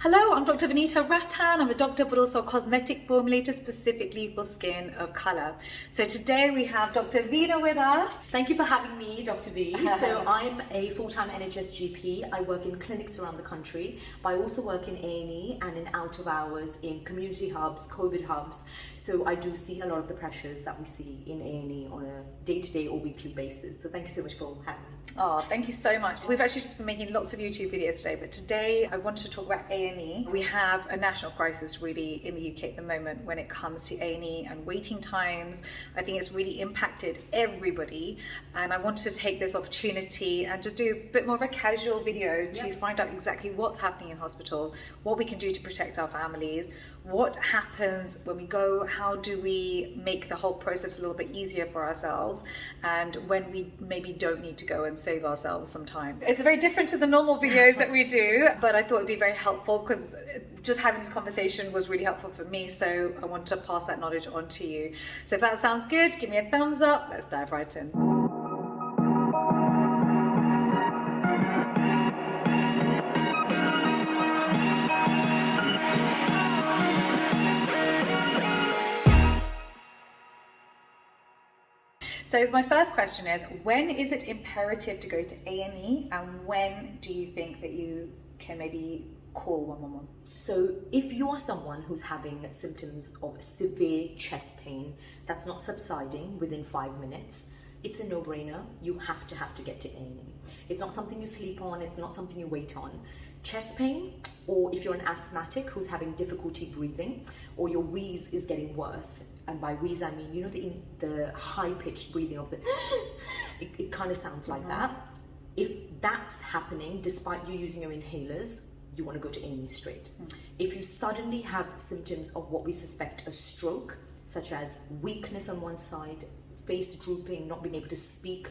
Hello, I'm Dr. Vanita Rattan. I'm a doctor but also a cosmetic formulator specifically for skin of colour. So today we have Dr. Veena with us. Thank you for having me, Dr. V. So I'm a full-time NHS GP. I work in clinics around the country, but I also work in A&E and in out of hours in community hubs, COVID hubs. So I do see a lot of the pressures that we see in A&E on a day-to-day or weekly basis. So thank you so much for having me. Oh, thank you so much. We've actually just been making lots of YouTube videos today, but today I wanted to talk about A&E. We have a national crisis really in the UK at the moment when it comes to A&E and waiting times. I think it's really impacted everybody, and I wanted to take this opportunity and just do a bit more of a casual video to find out exactly what's happening in hospitals, what we can do to protect our families, what happens when we go, how do we make the whole process a little bit easier for ourselves, and when we maybe don't need to go and save ourselves sometimes. It's very different to the normal videos that we do, but I thought it'd be very helpful because just having this conversation was really helpful for me, so I want to pass that knowledge on to you. So if that sounds good, give me a thumbs up. Let's dive right in. So my first question is, when is it imperative to go to A&E, and when do you think that you can maybe call 111? So if you are someone who's having symptoms of severe chest pain that's not subsiding within 5 minutes, it's a no-brainer. You have to get to A&E. It's not something you sleep on, it's not something you wait on. Chest pain, or if you're an asthmatic who's having difficulty breathing, or your wheeze is getting worse, and by wheeze I mean, you know, the high-pitched breathing of the it kind of sounds like that. If that's happening despite you using your inhalers, you want to go to A&E straight. If you suddenly have symptoms of what we suspect a stroke, such as weakness on one side, face drooping, not being able to speak,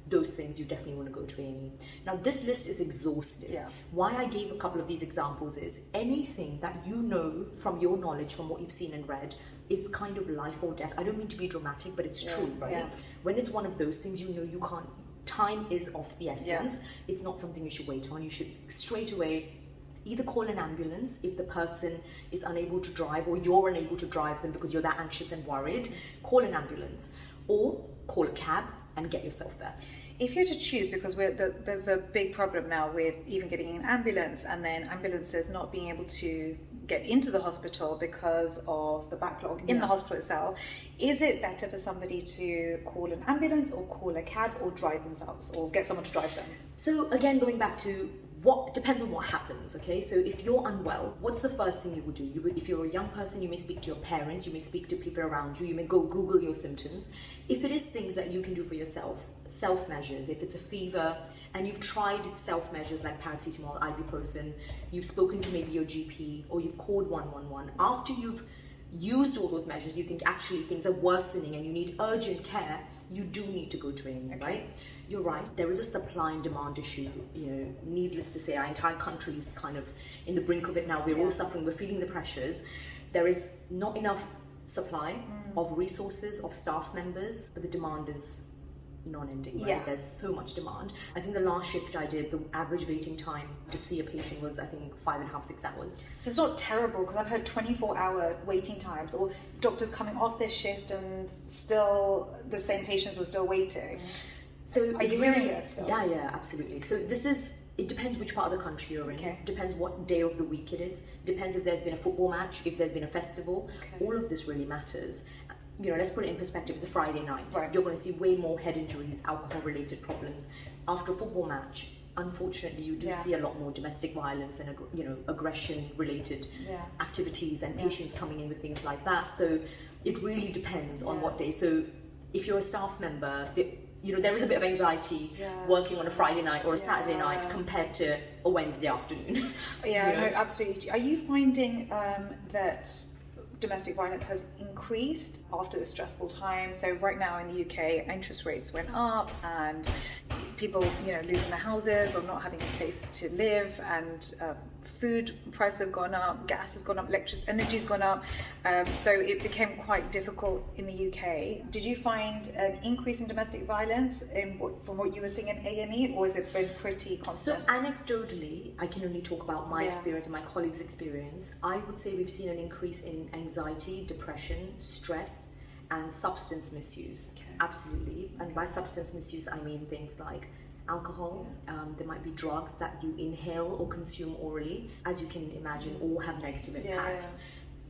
those things, you definitely want to go to A&E. Now, this list is exhaustive. Why I gave a couple of these examples is anything that you know from your knowledge, from what you've seen and read, is kind of life or death. I don't mean to be dramatic, but it's true, right? When it's one of those things, you know you can't, time is of the essence. It's not something you should wait on. You should straight away either call an ambulance if the person is unable to drive, or you're unable to drive them because you're that anxious and worried. Call an ambulance, or call a cab and get yourself there. If you're to choose, because there's a big problem now with even getting an ambulance, and then ambulances not being able to get into the hospital because of the backlog in the hospital itself, is it better for somebody to call an ambulance or call a cab or drive themselves or get someone to drive them? So again, going back to what depends on what happens, okay? So if you're unwell, what's the first thing you would do? If you're a young person, you may speak to your parents, you may speak to people around you, you may go Google your symptoms. If it is things that you can do for yourself, self-measures, if it's a fever and you've tried self-measures like paracetamol, ibuprofen, you've spoken to maybe your GP, or you've called 111, after you've used all those measures, you think actually things are worsening and you need urgent care, you do need to go to A&E, right? You're right, there is a supply and demand issue. You know, needless to say, our entire country is kind of in the brink of it now. We're all suffering, we're feeling the pressures. There is not enough supply of resources, of staff members, but the demand is non-ending, right? There's so much demand. I think the last shift I did, the average waiting time to see a patient was, I think, 5.5, 6 hours. So it's not terrible, because I've heard 24-hour waiting times, or doctors coming off their shift and still the same patients are still waiting. So are you hearing it still? Yeah, absolutely. So it depends which part of the country you're in. Depends what day of the week it is. Depends if there's been a football match, if there's been a festival. All of this really matters. You know, let's put it in perspective. It's a Friday night. You're going to see way more head injuries, alcohol-related problems. After a football match, unfortunately, you do see a lot more domestic violence and, you know, aggression-related activities and patients coming in with things like that. So it really depends on what day. So if you're a staff member, you know, there is a bit of anxiety working on a Friday night or a Saturday night compared to a Wednesday afternoon. No, absolutely. Are you finding that domestic violence has increased after the stressful time? So right now in the UK, interest rates went up, and people, losing their houses or not having a place to live, and food prices have gone up, gas has gone up, energy's gone up. So it became quite difficult in the UK. Did you find an increase in domestic violence from what you were seeing in A&E, or has it been pretty constant? So anecdotally, I can only talk about my experience and my colleagues' experience. I would say we've seen an increase in anxiety, depression, stress, and substance misuse. Okay. Absolutely. And by substance misuse, I mean things like alcohol, there might be drugs that you inhale or consume orally. As you can imagine, all have negative impacts.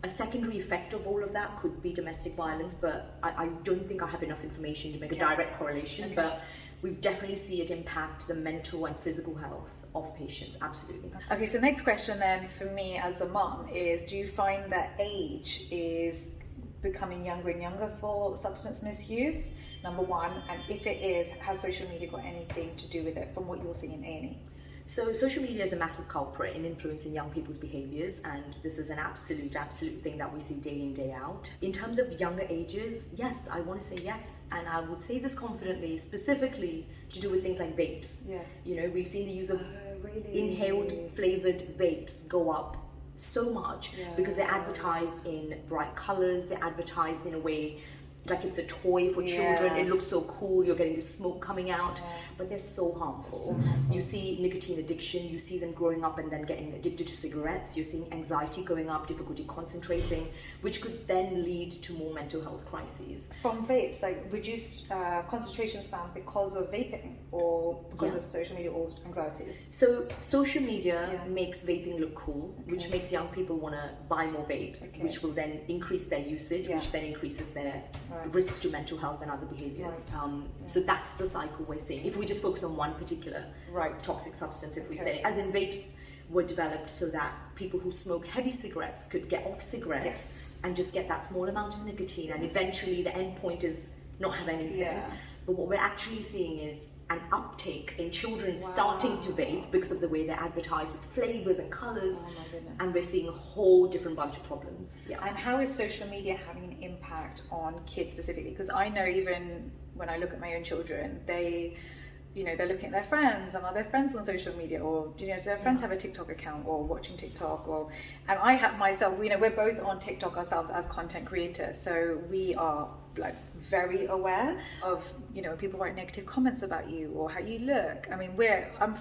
A secondary effect of all of that could be domestic violence, but I don't think I have enough information to make a direct correlation, but we've definitely seen it impact the mental and physical health of patients, absolutely. Okay, so next question then for me as a mum is, do you find that age is becoming younger and younger for substance misuse? Number one, and if it is, has social media got anything to do with it from what you're seeing in A&E? So social media is a massive culprit in influencing young people's behaviours, and this is an absolute thing that we see day in, day out. In terms of younger ages, yes, I want to say yes, and I would say this confidently, specifically to do with things like vapes. Yeah. We've seen the use of inhaled flavoured vapes go up so much because they're advertised in bright colours, they're advertised in a way like it's a toy for children. It looks so cool, you're getting the smoke coming out, but they're so harmful. You see nicotine addiction, you see them growing up and then getting addicted to cigarettes, you're seeing anxiety going up, difficulty concentrating, which could then lead to more mental health crises. From vapes, like reduced concentration span because of vaping or because of social media or anxiety? So social media makes vaping look cool, which makes young people want to buy more vapes, which will then increase their usage, which then increases their risk to mental health and other behaviours. So that's the cycle we're seeing. If we just focus on one particular toxic substance, if we say, as in vapes were developed so that people who smoke heavy cigarettes could get off cigarettes and just get that small amount of nicotine, and eventually the end point is not have anything. But what we're actually seeing is an uptake in children starting to vape because of the way they're advertised with flavours and colours, and we're seeing a whole different bunch of problems. And how is social media having an impact on kids specifically? Because I know even when I look at my own children, they're looking at their friends, and are their friends on social media, or do their friends have a TikTok account or watching TikTok, and I have myself, we're both on TikTok ourselves as content creators, so we are like very aware of when people write negative comments about you or how you look. I mean, I'm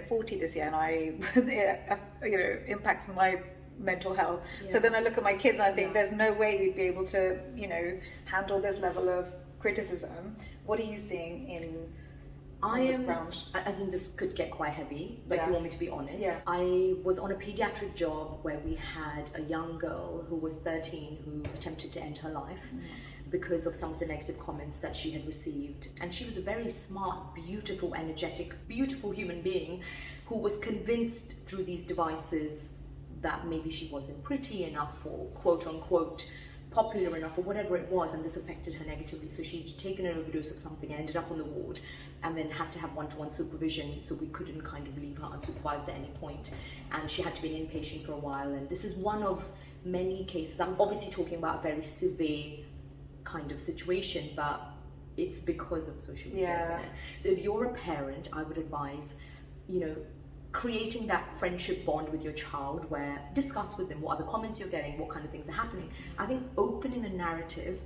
40 this year, and it impacts my mental health. So then I look at my kids and I think there's no way you'd be able to handle this level of criticism. What are you seeing in as in this could get quite heavy, but if you want me to be honest, I was on a pediatric job where we had a young girl who was 13 who attempted to end her life because of some of the negative comments that she had received. And she was a very smart, beautiful, energetic, beautiful human being who was convinced through these devices that maybe she wasn't pretty enough or quote unquote popular enough or whatever it was, and this affected her negatively. So she'd taken an overdose of something and ended up on the ward, and then had to have one-to-one supervision, so we couldn't kind of leave her unsupervised at any point, and she had to be an inpatient for a while. And this is one of many cases. I'm obviously talking about a very severe kind of situation, but it's because of social media, isn't it? So if you're a parent, I would advise, creating that friendship bond with your child, where discuss with them what are the comments you're getting, what kind of things are happening. I think opening a narrative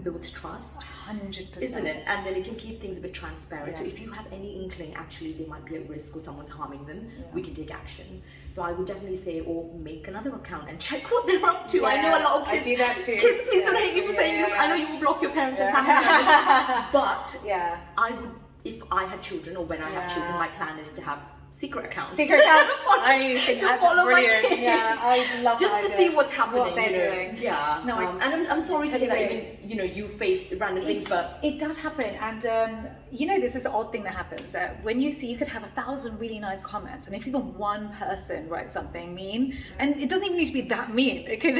builds trust, 100%, isn't it? And then it can keep things a bit transparent. So if you have any inkling actually they might be at risk or someone's harming them, we can take action. So I would definitely say, or make another account and check what they're up to. I know a lot of kids, I do that too. Kids, please don't hate me for saying this. I know you will block your parents and family members, but I would, if I had children, or when I have children, my plan is to have secret accounts. I think to follow brilliant. my kids. I love just to see what's happening. What they're doing. Yeah. No, and I'm sorry to hear that even you face random things, but it does happen. And this is the odd thing that happens. That when you could have 1,000 really nice comments, and if even one person writes something mean, and it doesn't even need to be that mean. It could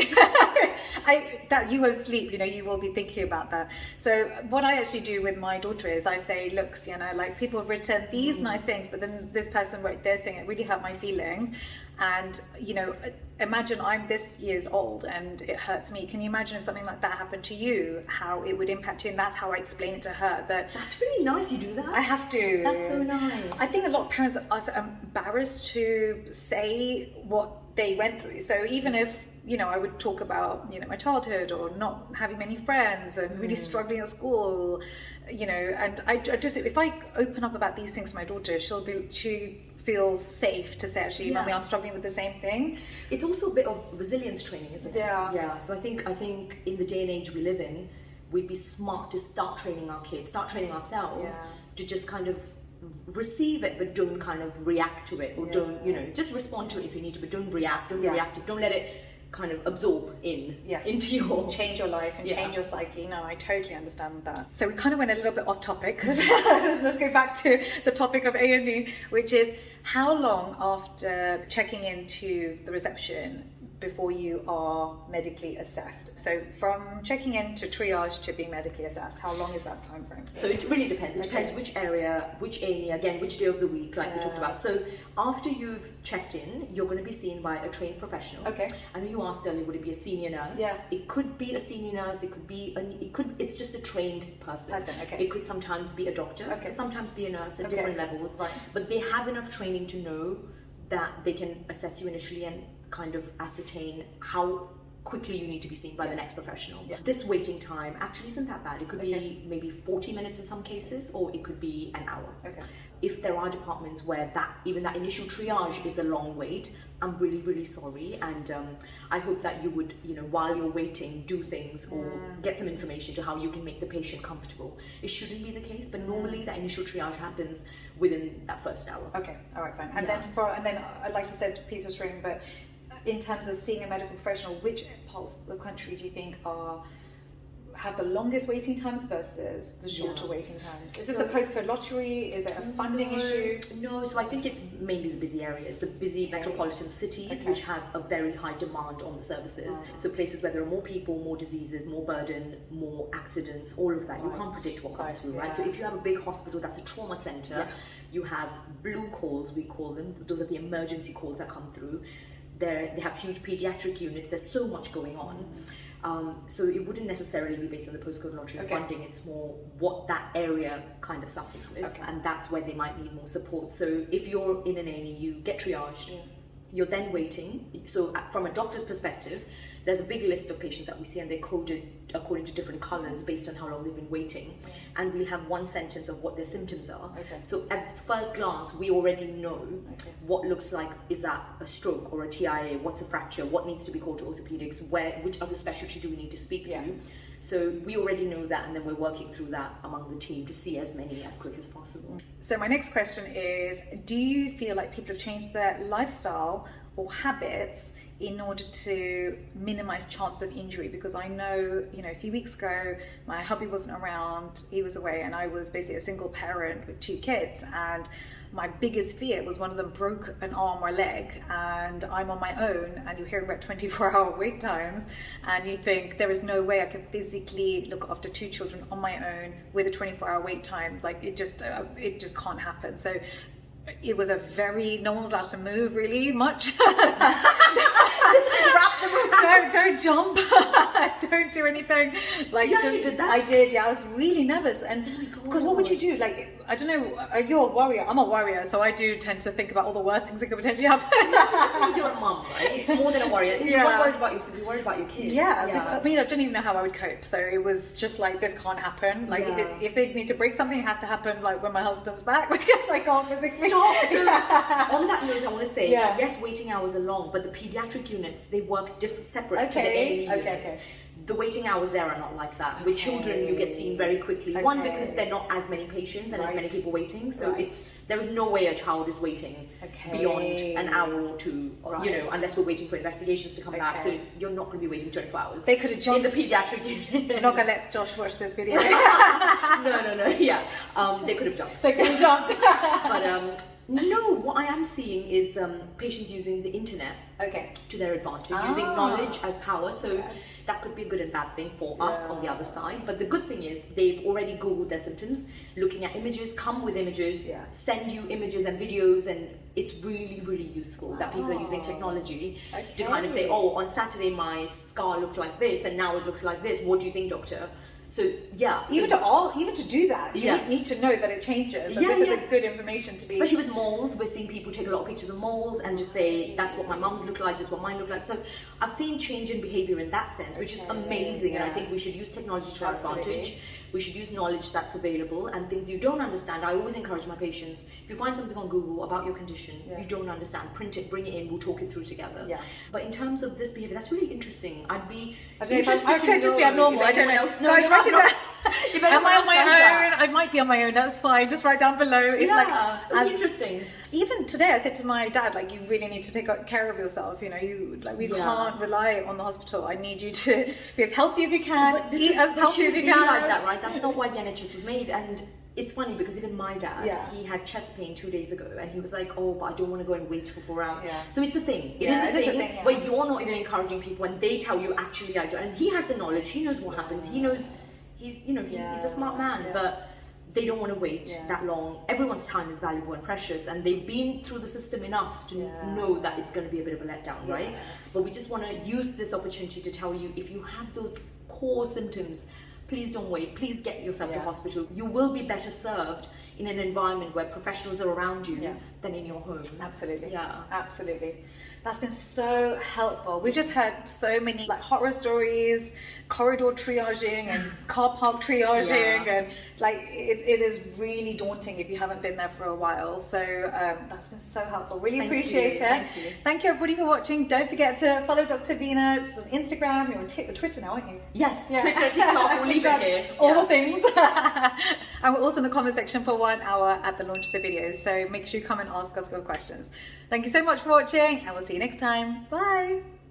that you won't sleep. You will be thinking about that. So what I actually do with my daughter is I say, look, Sienna, like people have written these nice things, but then this person what they're saying, it really hurt my feelings. And, you know, imagine I'm this years old and it hurts me. Can you imagine if something like that happened to you, how it would impact you? And that's how I explain it to her. That's really nice you do that. I have to. That's so nice. I think a lot of parents are embarrassed to say what they went through. So even if, you know, I would talk about, you know, my childhood or not having many friends and really struggling at school, you know, and I just, if I open up about these things to my daughter, she feels safe to say, actually, Mummy, I'm struggling with the same thing. It's also a bit of resilience training, isn't it? Yeah. So I think in the day and age we live in, we'd be smart to start training our kids, start training ourselves to just kind of receive it, but don't kind of react to it, or don't, you know, just respond to it if you need to, but don't react, don't be reactive, don't let it kind of absorb into your... Change your life and change your psyche. No, I totally understand that. So we kind of went a little bit off topic, because let's go back to the topic of A&E, which is how long after checking into the reception before you are medically assessed? So from checking in to triage to being medically assessed, how long is that time frame? So it really depends. It depends which area, which A&E, again, which day of the week, like we talked about. So after you've checked in, you're going to be seen by a trained professional. Okay. I know you asked earlier, would it be a senior nurse? Yeah. It could be a senior nurse. It could be it's just a trained person. Okay. It could sometimes be a doctor. It could sometimes be a nurse at different levels. Right. But they have enough training to know that they can assess you initially and kind of ascertain how quickly you need to be seen by the next professional. This waiting time actually isn't that bad. It could be maybe 40 minutes in some cases, or it could be an hour. If there are departments where even that initial triage is a long wait, I'm really, really sorry, and I hope that you would, you know, while you're waiting, do things or get some information to how you can make the patient comfortable. It shouldn't be the case, but normally that initial triage happens within that first hour. Okay, all right, fine. And then like you said, piece of string, but in terms of seeing a medical professional, which parts of the country do you think have the longest waiting times versus the shorter waiting times? Is it the postcode lottery? Is it a funding issue? No, so I think it's mainly the busy areas, the busy metropolitan cities, which have a very high demand on the services. So places where there are more people, more diseases, more burden, more accidents, all of that. You can't predict what comes through, right? So if you have a big hospital that's a trauma center, you have blue calls, we call them. Those are the emergency calls that come through. They have huge pediatric units. There's so much going on. So it wouldn't necessarily be based on the postcode lottery funding. It's more what that area kind of suffers with, and that's where they might need more support. So if you're in an A&E, you get triaged, you're then waiting. So from a doctor's perspective, there's a big list of patients that we see, and they're coded according to different colours based on how long they've been waiting. And we'll have one sentence of what their symptoms are. So at first glance, we already know what looks like, is that a stroke or a TIA, what's a fracture, what needs to be called to orthopedics, which other specialty do we need to speak to. So we already know that, and then we're working through that among the team to see as many as quick as possible. So my next question is, do you feel like people have changed their lifestyle or habits in order to minimize chance of injury? Because I know, you know, a few weeks ago, my hubby wasn't around, he was away, and I was basically a single parent with 2 kids, and my biggest fear was one of them broke an arm or leg, and I'm on my own, and you're hearing about 24-hour wait times, and you think there is no way I can physically look after 2 children on my own with a 24-hour wait time. Like it just can't happen. So it was no one was allowed to move really much. Just wrap them around. Don't jump. Don't do anything. Like you actually did that? I did. Yeah, I was really nervous, and because what would you do? Like, I don't know. You're a warrior. I'm a warrior, so I do tend to think about all the worst things that could potentially happen. Just means you're a mum, right? More than a warrior. I think you weren't worried about yourself. You're worried about your kids. I mean, I don't even know how I would cope. So it was just like, this can't happen. Like, if they need to break something, it has to happen like when my husband's back, because I can't physically. Stop. So on that note, I want to say, yes, waiting hours are long, but the pediatric units, they work separate to the A&E units. The waiting hours there are not like that. With children, you get seen very quickly. One, because there are not as many patients and as many people waiting, so there is no way a child is waiting beyond an hour or 2, you know, unless we're waiting for investigations to come back. So you're not going to be waiting 24 hours. They could have jumped in the pediatric unit. I'm not going to let Josh watch this video. No. Yeah, they could have jumped. They could have jumped. But No, what I am seeing is patients using the internet to their advantage, using knowledge as power. So that could be a good and bad thing for us on the other side. But the good thing is they've already Googled their symptoms, looking at images, come with images, send you images and videos, and it's really, really useful that people are using technology to kind of say, oh, on Saturday my scar looked like this and now it looks like this. What do you think, doctor? So even to do that, you need to know that it changes. And this is a good information to be. Especially with moles, we're seeing people take a lot of pictures of moles and just say that's what my mum's look like, this is what mine look like. So I've seen change in behavior in that sense, which is amazing. And I think we should use technology to our advantage. We should use knowledge that's available, and things you don't understand. I always encourage my patients, if you find something on Google about your condition you don't understand, print it, bring it in, we'll talk it through together. But in terms of this behavior, that's really interesting. I'd be interested I could just be abnormal. I don't know. No, you're not. Am I on my own? I might be on my own. That's fine. Just write down below. If interesting. Even today, I said to my dad, like, you really need to take care of yourself. You know, we can't rely on the hospital. I need you to be as healthy as you can, eat as healthy as you can. Like that, right? That's not why the NHS was made. And it's funny because even my dad, he had chest pain 2 days ago, and he was like, oh, but I don't want to go and wait for 4 hours. So it's a thing. It is a thing where you're not even encouraging people, and they tell you, actually, I don't. And he has the knowledge. He knows what happens. He knows. He's a smart man, but they don't want to wait that long. Everyone's time is valuable and precious, and they've been through the system enough to know that it's going to be a bit of a letdown, right? But we just want to use this opportunity to tell you, if you have those core symptoms, please don't wait. Please get yourself to hospital. You will be better served in an environment where professionals are around you than in your home. Absolutely. Yeah, absolutely. That's been so helpful. We've just heard so many horror stories, corridor triaging and car park triaging, and it is really daunting if you haven't been there for a while. So that's been so helpful. Really appreciate it. Thank you everybody for watching. Don't forget to follow Dr. Veena. She's on Instagram. You're on Twitter now, aren't you? Yes, Twitter, TikTok. We'll leave it here. All the things. And we're also in the comment section for 1 hour at the launch of the video. So make sure you come and ask us your questions. Thank you so much for watching, and we'll see you next time. Bye.